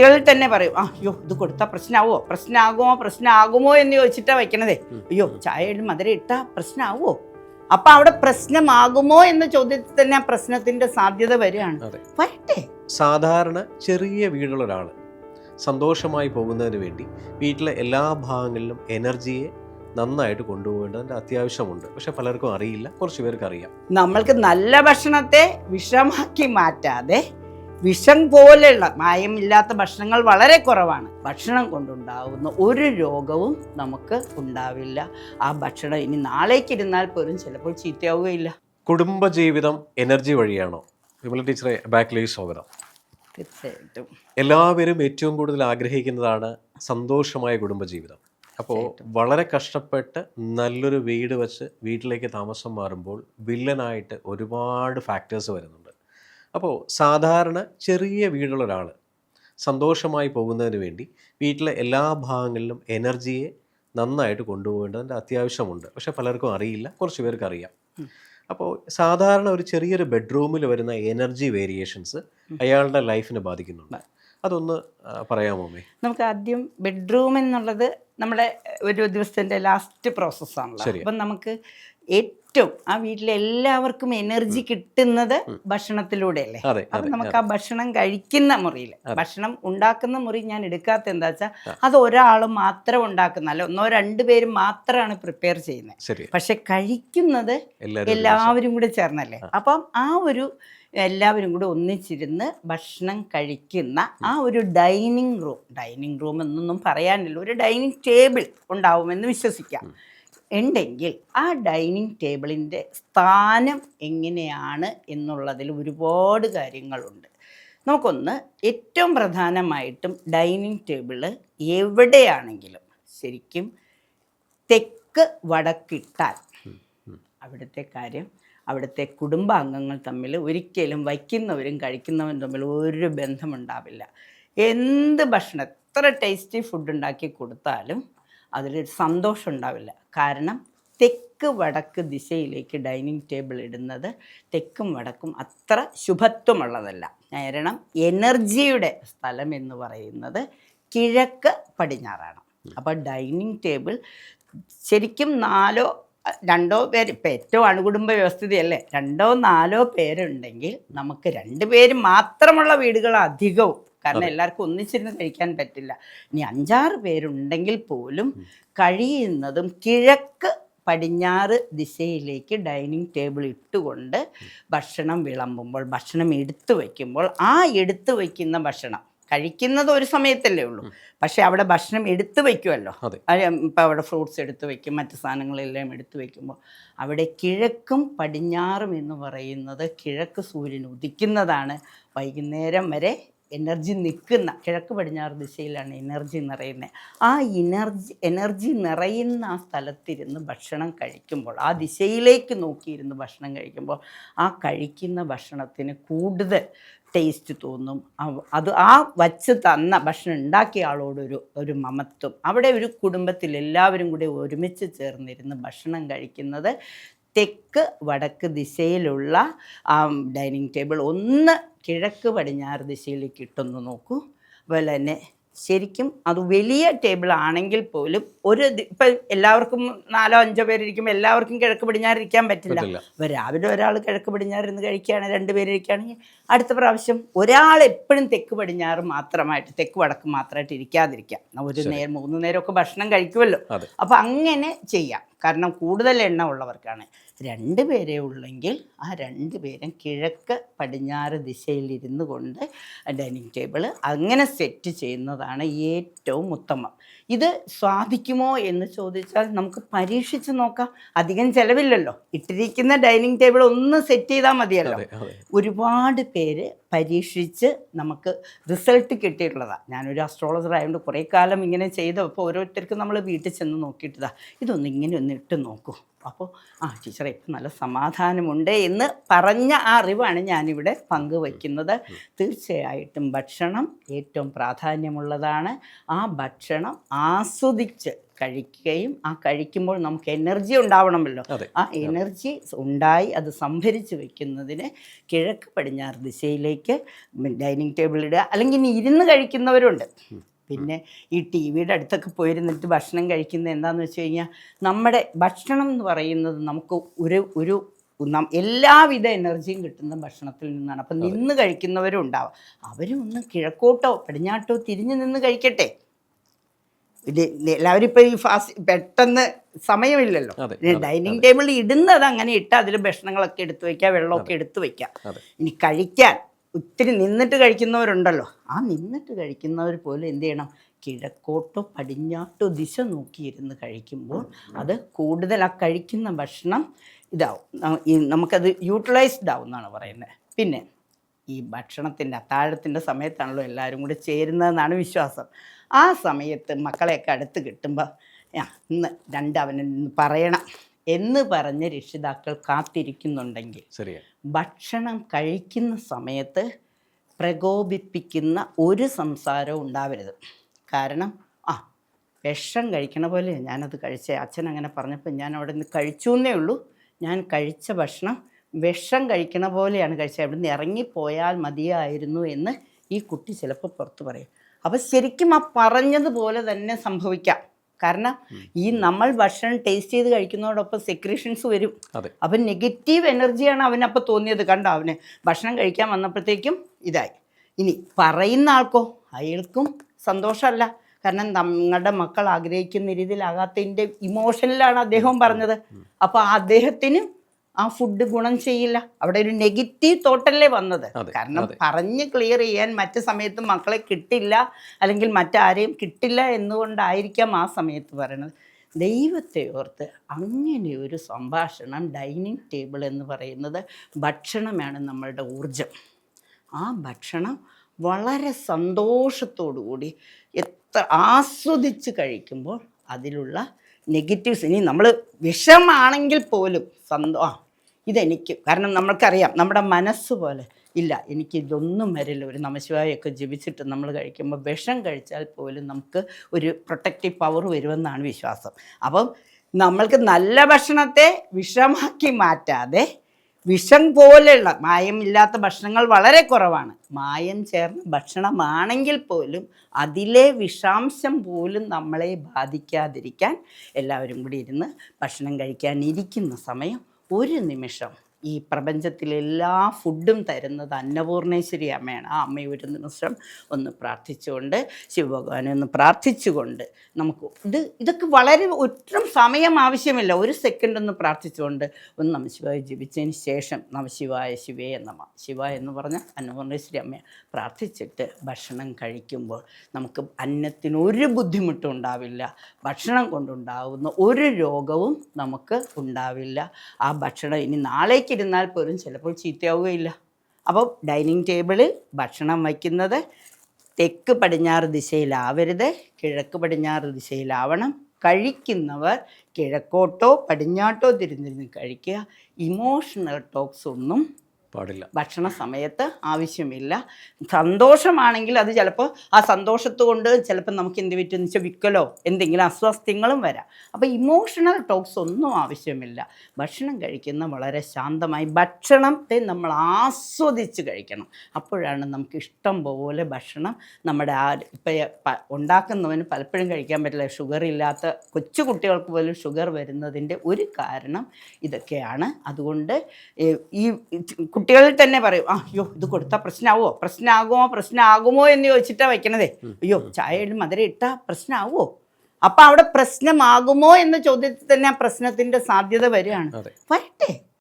കുട്ടികളിൽ തന്നെ പറയും അയ്യോ ഇത് കൊടുത്താൽ പ്രശ്നമാകുമോ എന്ന് ചോദിച്ചിട്ടാ വയ്ക്കണതേ. അയ്യോ ചായയിൽ മധുരം ഇട്ടാ പ്രശ്നമാവോ? അപ്പൊ അവിടെ പ്രശ്നമാകുമോ എന്ന ചോദ്യത്തിൽ തന്നെ ആ പ്രശ്നത്തിന്റെ സാധ്യത വരികയാണ്. വരട്ടെ. സാധാരണ ചെറിയ വീടുള്ള ഒരാൾ സന്തോഷമായി പോകുന്നതിന് വേണ്ടി വീട്ടിലെ എല്ലാ ഭാഗങ്ങളിലും എനർജിയെ നന്നായിട്ട് കൊണ്ടുപോകേണ്ടതിൻ്റെ അത്യാവശ്യമുണ്ട്. പക്ഷെ പലർക്കും അറിയില്ല, കുറച്ച് പേർക്ക് അറിയാം. നമ്മൾക്ക് നല്ല ഭക്ഷണത്തെ വിഷമാക്കി മാറ്റാതെ, വിഷം പോലെയുള്ള മായമില്ലാത്ത ഭക്ഷണങ്ങൾ വളരെ കുറവാണ്. ഭക്ഷണം കൊണ്ടുണ്ടാകുന്ന ഒരു രോഗവും നമുക്ക് ഉണ്ടാവില്ല. ആ ഭക്ഷണം ഇനി നാളേക്കിരുന്നാൽ പോലും ചിലപ്പോൾ ചീത്തയാവുകയില്ല. കുടുംബജീവിതം എനർജി വഴിയാണോ? വിമല ടീച്ചറെ ബാക്കിലേക്ക് സ്വാഗതം. തീർച്ചയായിട്ടും എല്ലാവരും ഏറ്റവും കൂടുതൽ ആഗ്രഹിക്കുന്നതാണ് സന്തോഷമായ കുടുംബജീവിതം. അപ്പോൾ വളരെ കഷ്ടപ്പെട്ട് നല്ലൊരു വീട് വെച്ച് വീട്ടിലേക്ക് താമസം മാറുമ്പോൾ വില്ലനായിട്ട് ഒരുപാട് ഫാക്ടേഴ്സ് വരുന്നുണ്ട്. അപ്പോൾ സാധാരണ ചെറിയ വീടുള്ള ഒരാൾ സന്തോഷമായി പോകുന്നതിന് വേണ്ടി വീട്ടിലെ എല്ലാ ഭാഗങ്ങളിലും എനർജിയെ നന്നായിട്ട് കൊണ്ടുപോകേണ്ടതിൻ്റെ അത്യാവശ്യമുണ്ട്. പക്ഷെ പലർക്കും അറിയില്ല, കുറച്ച് പേർക്ക് അറിയാം. അപ്പോൾ സാധാരണ ഒരു ചെറിയൊരു ബെഡ്റൂമിൽ വരുന്ന എനർജി വേരിയേഷൻസ് അയാളുടെ ലൈഫിനെ ബാധിക്കുന്നുണ്ട്. അതൊന്ന് പറയാമോ? നമുക്ക് ആദ്യം ബെഡ്റൂം എന്നുള്ളത് നമ്മുടെ ഒരു ദിവസത്തിൻ്റെ ലാസ്റ്റ് പ്രോസസ്സാണല്ലോ. അപ്പം നമുക്ക് ഏറ്റവും ആ വീട്ടിലെ എല്ലാവർക്കും എനർജി കിട്ടുന്നത് ഭക്ഷണത്തിലൂടെയല്ലേ. അപ്പം നമുക്ക് ആ ഭക്ഷണം കഴിക്കുന്ന മുറിയിൽ, ഭക്ഷണം ഉണ്ടാക്കുന്ന മുറി ഞാൻ എടുക്കാത്ത എന്താ വെച്ചാൽ അത് ഒരാൾ മാത്രം ഉണ്ടാക്കുന്നല്ല, 1-2 പേര് മാത്രമാണ് പ്രിപ്പയർ ചെയ്യുന്നത്. പക്ഷെ കഴിക്കുന്നത് എല്ലാവരും കൂടെ ചേർന്നല്ലേ. അപ്പം ആ ഒരു എല്ലാവരും കൂടെ ഒന്നിച്ചിരുന്ന് ഭക്ഷണം കഴിക്കുന്ന ആ ഒരു ഡൈനിങ് റൂം എന്നൊന്നും പറയാനില്ല, ഒരു ഡൈനിങ് ടേബിൾ ഉണ്ടാവുമെന്ന് വിശ്വസിക്കാം. ഉണ്ടെങ്കിൽ ആ ഡൈനിങ് ടേബിളിൻ്റെ സ്ഥാനം എങ്ങനെയാണ് എന്നുള്ളതിൽ ഒരുപാട് കാര്യങ്ങളുണ്ട്. നമുക്കൊന്ന് ഏറ്റവും പ്രധാനമായിട്ടും ഡൈനിങ് ടേബിള് എവിടെയാണെങ്കിലും ശരിക്കും തെക്ക് വടക്കിട്ടാൽ അവിടുത്തെ കാര്യം, അവിടുത്തെ കുടുംബാംഗങ്ങൾ തമ്മിൽ ഒരിക്കലും വയ്ക്കുന്നവരും കഴിക്കുന്നവരും തമ്മിൽ ഒരു ബന്ധമുണ്ടാവില്ല. എന്ത് ഭക്ഷണം, എത്ര ടേസ്റ്റി ഫുഡ് ഉണ്ടാക്കി കൊടുത്താലും അതിലൊരു സന്തോഷം ഉണ്ടാവില്ല. കാരണം തെക്ക് വടക്ക് ദിശയിലേക്ക് ഡൈനിങ് ടേബിൾ ഇടുന്നത് തെക്കും വടക്കും അത്ര ശുഭത്വമുള്ളതല്ല. കാരണം എനർജിയുടെ സ്ഥലം എന്ന് പറയുന്നത് കിഴക്ക് പടിഞ്ഞാറാണ്. അപ്പോൾ ഡൈനിങ് ടേബിൾ ശരിക്കും 2 പേര്, ഇപ്പം ഏറ്റവും അണുകുടുംബ വ്യവസ്ഥിതിയല്ലേ, 2-4 പേരുണ്ടെങ്കിൽ നമുക്ക് 2 പേര് മാത്രമുള്ള വീടുകൾ അധികവും. കാരണം എല്ലാവർക്കും ഒന്നിച്ചിരുന്ന് കഴിക്കാൻ പറ്റില്ല. ഇനി 5-6 പേരുണ്ടെങ്കിൽ പോലും കഴിയുന്നതും കിഴക്ക് പടിഞ്ഞാറ് ദിശയിലേക്ക് ഡൈനിങ് ടേബിൾ ഇട്ടുകൊണ്ട് ഭക്ഷണം വിളമ്പുമ്പോൾ, ഭക്ഷണം എടുത്തു വയ്ക്കുമ്പോൾ, ആ എടുത്തു വയ്ക്കുന്ന ഭക്ഷണം കഴിക്കുന്നത് ഒരു സമയത്തല്ലേ ഉള്ളൂ, പക്ഷെ അവിടെ ഭക്ഷണം എടുത്തു വയ്ക്കുമല്ലോ. ഇപ്പം അവിടെ ഫ്രൂട്ട്സ് എടുത്തു വയ്ക്കും, മറ്റു സാധനങ്ങളെല്ലാം എടുത്തു വയ്ക്കുമ്പോൾ അവിടെ കിഴക്കും പടിഞ്ഞാറും എന്ന് പറയുന്നത്, കിഴക്ക് സൂര്യൻ ഉദിക്കുന്നതാണ്, വൈകുന്നേരം വരെ എനർജി നിൽക്കുന്ന, കിഴക്ക് പടിഞ്ഞാറ് ദിശയിലാണ് എനർജി നിറയുന്നത്. ആ എനർജി നിറയുന്ന ആ സ്ഥലത്തിരുന്ന് ഭക്ഷണം കഴിക്കുമ്പോൾ, ആ ദിശയിലേക്ക് നോക്കിയിരുന്ന് ഭക്ഷണം കഴിക്കുമ്പോൾ ആ കഴിക്കുന്ന ഭക്ഷണത്തിന് കൂടുതൽ ടേസ്റ്റ് തോന്നും. അത് ആ വച്ച് തന്ന ഭക്ഷണം ഉണ്ടാക്കിയ ആളോടൊരു മമത്വം. അവിടെ ഒരു കുടുംബത്തിൽ എല്ലാവരും കൂടി ഒരുമിച്ച് ചേർന്നിരുന്ന് ഭക്ഷണം കഴിക്കുന്നത് തെക്ക് വടക്ക് ദിശയിലുള്ള ആ ഡൈനിങ് ടേബിൾ ഒന്ന് കിഴക്ക് പടിഞ്ഞാറ് ദിശയിലേക്ക് ഇട്ടൊന്ന് നോക്കൂ. അതുപോലെ തന്നെ ശരിക്കും അത് വലിയ ടേബിൾ ആണെങ്കിൽ പോലും ഇപ്പം എല്ലാവർക്കും 4-5 പേരിരിക്കുമ്പോൾ എല്ലാവർക്കും കിഴക്ക് പടിഞ്ഞാറ് ഇരിക്കാൻ പറ്റില്ല. അപ്പോൾ രാവിലെ ഒരാൾ കിഴക്ക് പടിഞ്ഞാറ് ഇരുന്ന് കഴിക്കുകയാണ്, 2 പേരിരിക്കുകയാണെങ്കിൽ അടുത്ത പ്രാവശ്യം ഒരാൾ എപ്പോഴും തെക്ക് പടിഞ്ഞാറ് മാത്രമായിട്ട്, തെക്ക് വടക്ക് മാത്രമായിട്ട് ഇരിക്കാതിരിക്കാം. 3 നേരമൊക്കെ ഭക്ഷണം കഴിക്കുമല്ലോ. അപ്പോൾ അങ്ങനെ ചെയ്യാം. കാരണം കൂടുതൽ എണ്ണ ഉള്ളവർക്കാണ്. 2 പേരേ ഉള്ളെങ്കിൽ ആ 2 പേരും കിഴക്ക് പടിഞ്ഞാറ് ദിശയിലിരുന്നു കൊണ്ട് ഡൈനിങ് ടേബിൾ അങ്ങനെ സെറ്റ് ചെയ്യുന്നതാണ് ഏറ്റവും ഉത്തമം. ഇത് സാധിക്കുമോ എന്ന് ചോദിച്ചാൽ നമുക്ക് പരീക്ഷിച്ച് നോക്കാം. അധികം ചിലവില്ലല്ലോ. ഇട്ടിരിക്കുന്ന ഡൈനിങ് ടേബിൾ ഒന്ന് സെറ്റ് ചെയ്താൽ മതിയല്ലോ. ഒരുപാട് പേര് പരീക്ഷിച്ച് നമുക്ക് റിസൾട്ട് കിട്ടിയിട്ടുള്ളതാണ്. ഞാനൊരു അസ്ട്രോളജർ ആയതുകൊണ്ട് കുറേ കാലം ഇങ്ങനെ ചെയ്തപ്പോൾ ഓരോരുത്തർക്കും നമ്മൾ വീട്ടിൽ ചെന്ന് നോക്കിയിട്ടതാ, ഇതൊന്ന് ഇങ്ങനെ ഒന്ന് ഒന്ന് ഇട്ട് നോക്കൂ. അപ്പോൾ ടീച്ചറെ ഇപ്പം നല്ല സമാധാനമുണ്ട് എന്ന് പറഞ്ഞ ആ അറിവാണ് ഞാനിവിടെ പങ്കുവയ്ക്കുന്നത്. തീർച്ചയായിട്ടും ഭക്ഷണം ഏറ്റവും പ്രാധാന്യമുള്ളതാണ്. ആ ഭക്ഷണം ആസ്വദിച്ച് കഴിക്കുകയും കഴിക്കുമ്പോൾ നമുക്ക് എനർജി ഉണ്ടാവണമല്ലോ. ആ എനർജി ഉണ്ടായി അത് സംഭരിച്ച് വെക്കുന്നതിന് കിഴക്ക് പടിഞ്ഞാറ് ദിശയിലേക്ക് ഡൈനിങ് ടേബിൾ ഇടുക. അല്ലെങ്കിൽ ഇനി ഇരുന്ന് കഴിക്കുന്നവരുണ്ട്. പിന്നെ ഈ ടി വിയുടെ അടുത്തൊക്കെ പോയിരുന്നിട്ട് ഭക്ഷണം കഴിക്കുന്നത് എന്താണെന്ന് വെച്ച് കഴിഞ്ഞാൽ, നമ്മുടെ ഭക്ഷണം എന്ന് പറയുന്നത് നമുക്ക് ഒരു എല്ലാവിധ എനർജിയും കിട്ടുന്ന ഭക്ഷണത്തിൽ നിന്നാണ്. അപ്പം നിന്ന് കഴിക്കുന്നവരും ഉണ്ടാവും. അവരും ഒന്ന് കിഴക്കോട്ടോ പടിഞ്ഞാട്ടോ തിരിഞ്ഞു നിന്ന് കഴിക്കട്ടെ. എല്ലാവരും ഇപ്പോൾ ഈ പെട്ടെന്ന് സമയമില്ലല്ലോ. ഡൈനിങ് ടേബിളിൽ ഇടുന്നത് അങ്ങനെ ഇട്ട് അതിൽ ഭക്ഷണങ്ങളൊക്കെ എടുത്തു വയ്ക്കുക, വെള്ളമൊക്കെ എടുത്തു വയ്ക്കാം. ഇനി കഴിക്കാൻ ഒത്തിരി നിന്നിട്ട് കഴിക്കുന്നവരുണ്ടല്ലോ. ആ നിന്നിട്ട് കഴിക്കുന്നവർ പോലും എന്ത് ചെയ്യണം, കിഴക്കോട്ടോ പടിഞ്ഞാട്ടോ ദിശ നോക്കിയിരുന്ന് കഴിക്കുമ്പോൾ അത് കൂടുതൽ ആ കഴിക്കുന്ന ഭക്ഷണം ഇതാവും, നമുക്കത് യൂട്ടിലൈസ്ഡ് ആവും എന്നാണ് പറയുന്നത്. പിന്നെ ഈ ഭക്ഷണത്തിൻ്റെ അത്താഴത്തിൻ്റെ സമയത്താണല്ലോ എല്ലാവരും കൂടി ചേരുന്നതെന്നാണ് വിശ്വാസം. ആ സമയത്ത് മക്കളെയൊക്കെ അടുത്ത് കിട്ടുമ്പോൾ ഇന്ന് അവനെന്ന് പറയണം എന്ന് പറഞ്ഞ് രക്ഷിതാക്കൾ കാത്തിരിക്കുന്നുണ്ടെങ്കിൽ ഭക്ഷണം കഴിക്കുന്ന സമയത്ത് പ്രകോപിപ്പിക്കുന്ന ഒരു സംസാരവും ഉണ്ടാവരുത്. കാരണം വിഷം കഴിക്കണ പോലെ ഞാനത് കഴിച്ചേ, അച്ഛൻ അങ്ങനെ പറഞ്ഞപ്പോൾ ഞാൻ അവിടെ നിന്ന് കഴിച്ചു എന്നേ ഉള്ളൂ, ഞാൻ കഴിച്ച ഭക്ഷണം വിഷം കഴിക്കണ പോലെയാണ് കഴിച്ചത്, അവിടെ നിന്ന് ഇറങ്ങിപ്പോയാൽ മതിയായിരുന്നു എന്ന് ഈ കുട്ടി ചിലപ്പോൾ പുറത്ത് പറയും. അപ്പോൾ ശരിക്കും ആ പറഞ്ഞതുപോലെ തന്നെ സംഭവിക്കാം. കാരണം ഈ നമ്മൾ ഭക്ഷണം ടേസ്റ്റ് ചെയ്ത് കഴിക്കുന്നതോടൊപ്പം സെക്രീഷൻസ് വരും. അപ്പം നെഗറ്റീവ് എനർജിയാണ് അവനപ്പോൾ തോന്നിയത്. കണ്ടോ, അവന് ഭക്ഷണം കഴിക്കാൻ വന്നപ്പോഴത്തേക്കും ഇതായി. ഇനി പറയുന്ന ആൾക്കോ, അയാൾക്കും സന്തോഷമല്ല. കാരണം നമ്മളുടെ മക്കൾ ആഗ്രഹിക്കുന്ന രീതിയിലാകാത്തതിൻ്റെ ഇമോഷനിലാണ് അദ്ദേഹം പറഞ്ഞത്. അപ്പോൾ അദ്ദേഹത്തിന് ആ ഫുഡ് ഗുണം ചെയ്യില്ല. അവിടെ ഒരു നെഗറ്റീവ് തോട്ടല്ലേ വന്നത്. കാരണം പറഞ്ഞ് ക്ലിയർ ചെയ്യാൻ മറ്റു സമയത്ത് മക്കളെ കിട്ടില്ല, അല്ലെങ്കിൽ മറ്റാരെയും കിട്ടില്ല എന്നുകൊണ്ടായിരിക്കാം ആ സമയത്ത് പറയണത്. ദൈവത്തെ ഓർത്ത് അങ്ങനെ ഒരു സംഭാഷണം, ഡൈനിങ് ടേബിൾ എന്ന് പറയുന്നത് ഭക്ഷണമാണ് നമ്മളുടെ ഊർജം. ആ ഭക്ഷണം വളരെ സന്തോഷത്തോടു കൂടി എത്ര ആസ്വദിച്ച് കഴിക്കുമ്പോൾ അതിലുള്ള നെഗറ്റീവ്സ്, ഇനി നമ്മൾ വിഷമാണെങ്കിൽ പോലും ഇതെനിക്ക്, കാരണം നമ്മൾക്കറിയാം നമ്മുടെ മനസ്സ് പോലെ ഇല്ല, എനിക്ക് ഇതൊന്നും വരില്ല. ഒരു നമശിവായൊക്കെ ജപിച്ചിട്ട് നമ്മൾ കഴിക്കുമ്പോൾ വിഷം കഴിച്ചാൽ പോലും നമുക്ക് ഒരു പ്രൊട്ടക്റ്റീവ് പവർ വരുമെന്നാണ് വിശ്വാസം. അപ്പം നമ്മൾക്ക് നല്ല ഭക്ഷണത്തെ വിഷമാക്കി മാറ്റാതെ, വിഷം പോലെയുള്ള മായമില്ലാത്ത ഭക്ഷണങ്ങൾ വളരെ കുറവാണ്, മായം ചേർന്ന ഭക്ഷണമാണെങ്കിൽ പോലും അതിലെ വിഷാംശം പോലും നമ്മളെ ബാധിക്കാതിരിക്കാൻ എല്ലാവരും കൂടി ഇരുന്ന് ഭക്ഷണം കഴിക്കാൻ ഇരിക്കുന്ന സമയം ഒരു നിമിഷം ഈ പ്രപഞ്ചത്തിലെ എല്ലാ ഫുഡും തരുന്നത് അന്നപൂർണേശ്വരി അമ്മയാണ്. ആ അമ്മയെ ഒരു നിമിഷം ഒന്ന് പ്രാർത്ഥിച്ചുകൊണ്ട്, ശിവഭഗവാനെ ഒന്ന് പ്രാർത്ഥിച്ചുകൊണ്ട് നമുക്ക് ഇതൊക്കെ വളരെ ഒട്ടും സമയം ആവശ്യമില്ല, ഒരു സെക്കൻഡ് ഒന്ന് പ്രാർത്ഥിച്ചുകൊണ്ട് ഒന്ന് നമശിവായ ജപിച്ചതിന് ശേഷം നമശിവായ ശിവേ നമ, ശിവ എന്ന് പറഞ്ഞാൽ അന്നപൂർണേശ്വരി അമ്മയെ പ്രാർത്ഥിച്ചിട്ട് ഭക്ഷണം കഴിക്കുമ്പോൾ നമുക്ക് അന്നത്തിന് ഒരു ബുദ്ധിമുട്ടും ഉണ്ടാവില്ല, ഭക്ഷണം കൊണ്ടുണ്ടാകുന്ന ഒരു രോഗവും നമുക്ക് ഉണ്ടാവില്ല. ആ ഭക്ഷണം ഇനി നാളേക്ക് ഇരുന്നാൽ പോലും ചിലപ്പോൾ ചീത്തയാവുകയില്ല. അപ്പോൾ ഡൈനിങ് ടേബിളിൽ ഭക്ഷണം വയ്ക്കുന്നത് തെക്ക് പടിഞ്ഞാറ് ദിശയിലാവരുത്, കിഴക്ക് പടിഞ്ഞാറ് ദിശയിലാവണം. കഴിക്കുന്നവർ കിഴക്കോട്ടോ പടിഞ്ഞാട്ടോ തിരിഞ്ഞിരുന്ന് കഴിക്കുക. ഇമോഷണൽ ടോക്സ് ഒന്നും പാടില്ല, ഭക്ഷണ സമയത്ത് ആവശ്യമില്ല. സന്തോഷമാണെങ്കിൽ അത് ചിലപ്പോൾ ആ സന്തോഷത്ത് കൊണ്ട് ചിലപ്പോൾ നമുക്ക് എന്ത് പറ്റുമെന്ന് വെച്ചാൽ വിക്കലോ എന്തെങ്കിലും അസ്വസ്ഥങ്ങളും വരാം. അപ്പോൾ ഇമോഷണൽ ടോക്സ് ഒന്നും ആവശ്യമില്ല. ഭക്ഷണം കഴിക്കുന്ന വളരെ ശാന്തമായി ഭക്ഷണത്തെ നമ്മൾ ആസ്വദിച്ച് കഴിക്കണം. അപ്പോഴാണ് നമുക്ക് ഇഷ്ടം പോലെ ഭക്ഷണം നമ്മുടെ ഇപ്പം ഉണ്ടാക്കുന്നവന് പലപ്പോഴും കഴിക്കാൻ പറ്റില്ല. ഷുഗർ ഇല്ലാത്ത കൊച്ചു കുട്ടികൾക്ക് പോലും ഷുഗർ വരുന്നതിൻ്റെ ഒരു കാരണം ഇതൊക്കെയാണ്. അതുകൊണ്ട് ഈ കുട്ടികളിൽ തന്നെ പറയും, അയ്യോ ഇത് കൊടുത്താൽ പ്രശ്നമാകുമോ എന്ന് ചോദിച്ചിട്ടാണ് വയ്ക്കണതേ. അയ്യോ ചായയിൽ മധുരം ഇട്ടാൽ പ്രശ്നമാകുമോ? അപ്പം അവിടെ പ്രശ്നമാകുമോ എന്ന ചോദ്യത്തിൽ തന്നെ ആ പ്രശ്നത്തിൻ്റെ സാധ്യത വരികയാണ്. വരട്ടെ,